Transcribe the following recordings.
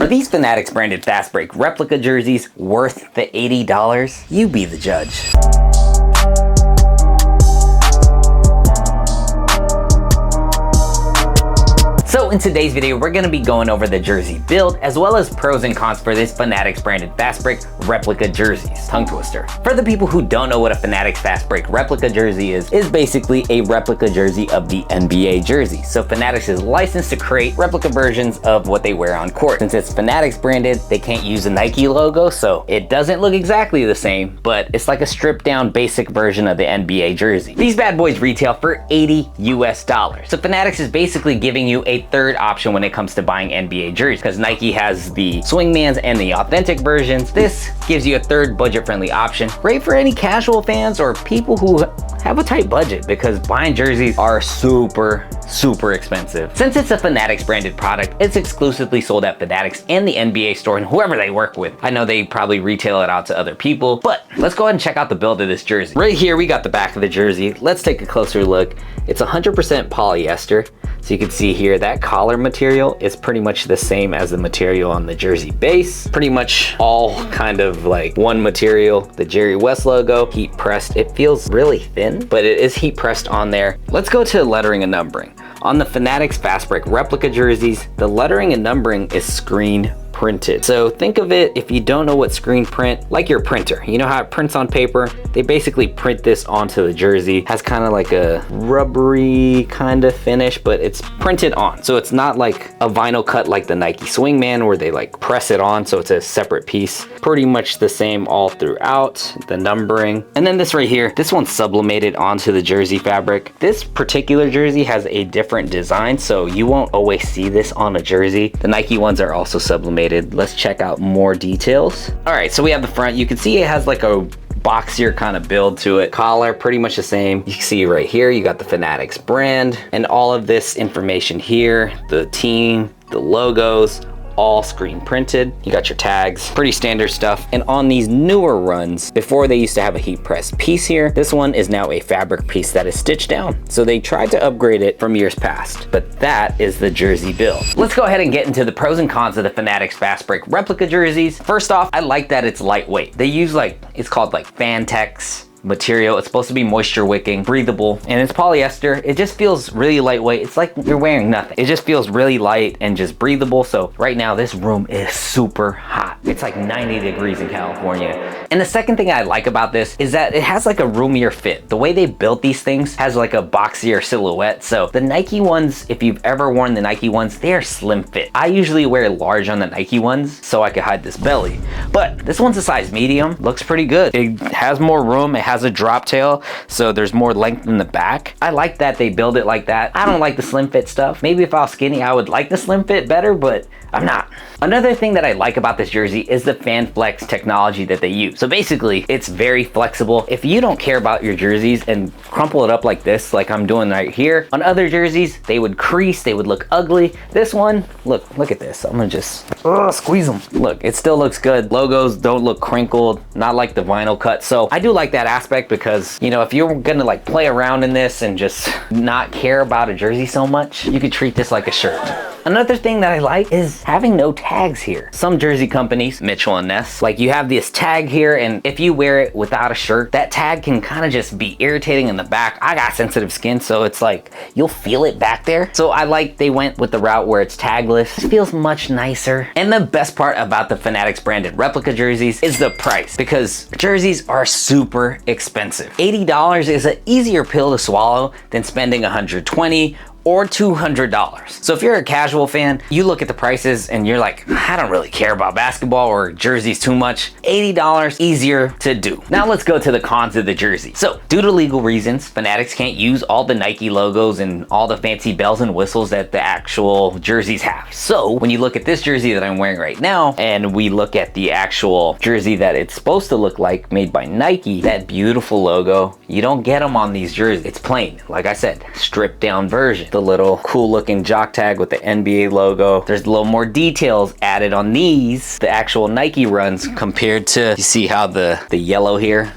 Are these Fanatics branded Fast Break replica jerseys worth the $80? You be the judge. So in today's video, we're gonna be going over the jersey build as well as pros and cons for this Fanatics branded Fast Break replica jerseys. Tongue twister. For the people who don't know what a Fanatics Fast Break replica jersey is basically a replica jersey of the NBA jersey. So Fanatics is licensed to create replica versions of what they wear on court. Since it's Fanatics branded, they can't use a Nike logo, so it doesn't look exactly the same, but it's like a stripped down basic version of the NBA jersey. These bad boys retail for $80 US. So Fanatics is basically giving you a third option when it comes to buying NBA jerseys, because Nike has the Swingmans and the authentic versions. This gives you a third budget-friendly option. Great for any casual fans or people who have a tight budget, because buying jerseys are super expensive. Since it's a Fanatics branded product, it's exclusively sold at Fanatics and the NBA store and whoever they work with. I know they probably retail it out to other people, but let's go ahead and check out the build of this jersey. Right here, we got the back of the jersey. Let's take a closer look. It's 100% polyester. So you can see here that collar material is pretty much the same as the material on the jersey base. Pretty much all kind of like one material. The Jerry West logo, heat pressed. It feels really thin, but it is heat pressed on there. Let's go to lettering and numbering. On the Fanatics Fast Break replica jerseys, the lettering and numbering is screen printed. So think of it, if you don't know what screen print, like your printer. You know how it prints on paper? They basically print this onto the jersey. Has kind of like a rubbery kind of finish, but it's printed on. So it's not like a vinyl cut like the Nike Swingman where they like press it on so it's a separate piece. Pretty much the same all throughout, the numbering. And then this right here, this one's sublimated onto the jersey fabric. This particular jersey has a different design, so you won't always see this on a jersey. The Nike ones are also sublimated. Let's check out more details. All right, so we have the front. You can see it has like a boxier kind of build to it. Collar, pretty much the same. You can see right here, you got the Fanatics brand and all of this information here, the team, the logos, all screen printed. You got your tags, pretty standard stuff. And on these newer runs, before they used to have a heat press piece here, this one is now a fabric piece that is stitched down. So they tried to upgrade it from years past, but that is the jersey build. Let's go ahead and get into the pros and cons of the Fanatics Fast Break replica jerseys. First off, I like that it's lightweight. They use like, it's called like Fantex material. It's supposed to be moisture wicking, breathable, and it's polyester. It just feels really lightweight. It's like you're wearing nothing. It just feels really light and just breathable. So right now this room is super hot. It's like 90 degrees in California. And the second thing I like about this is that it has like a roomier fit. The way they built these things has like a boxier silhouette. So the Nike ones, if you've ever worn the Nike ones, they are slim fit. I usually wear large on the Nike ones so I could hide this belly. But this one's a size medium, looks pretty good. It has more room, it has a drop tail, so there's more length in the back. I like that they build it like that. I don't like the slim fit stuff. Maybe if I was skinny, I would like the slim fit better, but I'm not. Another thing that I like about this jersey is the fan flex technology that they use. So basically, it's very flexible. If you don't care about your jerseys and crumple it up like this, like I'm doing right here, on other jerseys, they would crease, they would look ugly. This one, look at this. I'm gonna just squeeze them. Look, it still looks good. Logos don't look crinkled, not like the vinyl cut. So I do like that aspect because, you know, if you're gonna like play around in this and just not care about a jersey so much, you could treat this like a shirt. Another thing that I like is having no tags here. Some jersey companies, Mitchell & Ness, like you have this tag here, and if you wear it without a shirt, that tag can kind of just be irritating in the back. I got sensitive skin, so it's like, you'll feel it back there. So I like they went with the route where it's tagless. It feels much nicer. And the best part about the Fanatics branded replica jerseys is the price, because jerseys are super expensive. $80 is an easier pill to swallow than spending $120 or $200. So if you're a casual fan, you look at the prices and you're like, I don't really care about basketball or jerseys too much. $80, easier to do. Now let's go to the cons of the jersey. So due to legal reasons, Fanatics can't use all the Nike logos and all the fancy bells and whistles that the actual jerseys have. So when you look at this jersey that I'm wearing right now, and we look at the actual jersey that it's supposed to look like, made by Nike, that beautiful logo, you don't get them on these jerseys. It's plain, like I said, stripped down version. The little cool looking jock tag with the NBA logo. There's a little more details added on these, the actual Nike runs, compared to, you see how the yellow here,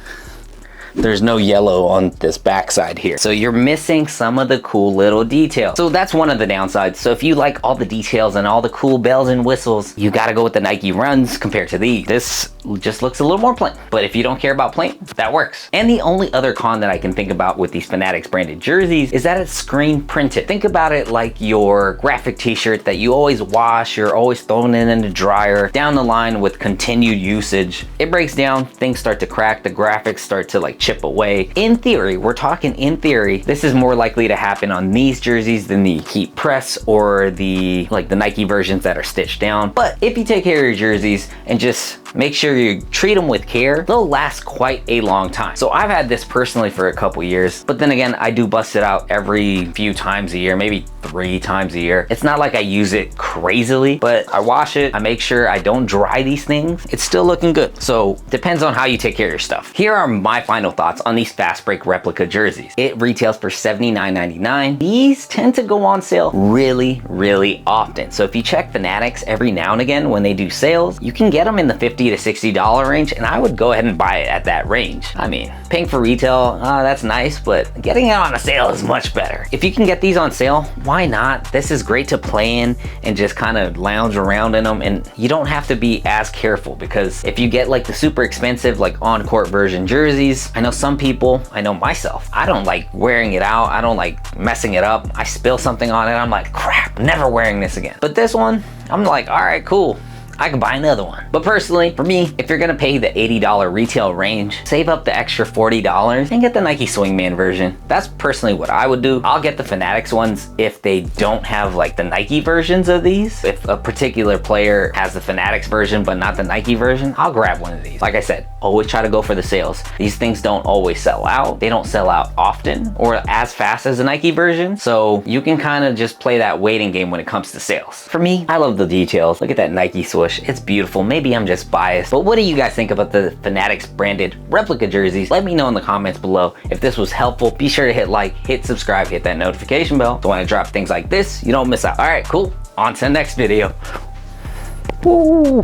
there's no yellow on this backside here. So you're missing some of the cool little details. So that's one of the downsides. So if you like all the details and all the cool bells and whistles, you gotta go with the Nike Runs compared to these. This just looks a little more plain. But if you don't care about plain, that works. And the only other con that I can think about with these Fanatics branded jerseys is that it's screen printed. Think about it like your graphic t-shirt that you always wash, you're always throwing it in the dryer. Down the line with continued usage, it breaks down, things start to crack, the graphics start to like chip away. In theory, we're talking in theory, this is more likely to happen on these jerseys than the heat press or the Nike versions that are stitched down. But if you take care of your jerseys and just make sure you treat them with care, they'll last quite a long time. So I've had this personally for a couple years, but then again, I do bust it out every few times a year, maybe 3 times a year. It's not like I use it crazily, but I wash it, I make sure I don't dry these things. It's still looking good. So depends on how you take care of your stuff. Here are my final thoughts on these Fast Break replica jerseys. It retails for $79.99. These tend to go on sale really, really often. So if you check Fanatics every now and again when they do sales, you can get them in the $50 to $60 range, and I would go ahead and buy it at that range. I mean, paying for retail, that's nice, but getting it on a sale is much better. If you can get these on sale, why not? This is great to play in and just kind of lounge around in them, and you don't have to be as careful, because if you get like the super expensive like on-court version jerseys, I know some people, I know myself, I don't like wearing it out, I don't like messing it up. I spill something on it, I'm like, crap, never wearing this again. But this one, I'm like, all right, cool, I can buy another one. But personally, for me, if you're gonna pay the $80 retail range, save up the extra $40 and get the Nike Swingman version. That's personally what I would do. I'll get the Fanatics ones if they don't have like the Nike versions of these. If a particular player has the Fanatics version but not the Nike version, I'll grab one of these. Like I said, always try to go for the sales. These things don't always sell out. They don't sell out often or as fast as the Nike version. So you can kind of just play that waiting game when it comes to sales. For me, I love the details. Look at that Nike swoosh. It's beautiful. Maybe I'm just biased, but what do you guys think about the Fanatics branded replica jerseys? Let me know in the comments below. If this was helpful, be sure to hit like, hit subscribe, hit that notification bell. So when I drop things like this, you don't miss out. All right, cool. On to the next video. Woo.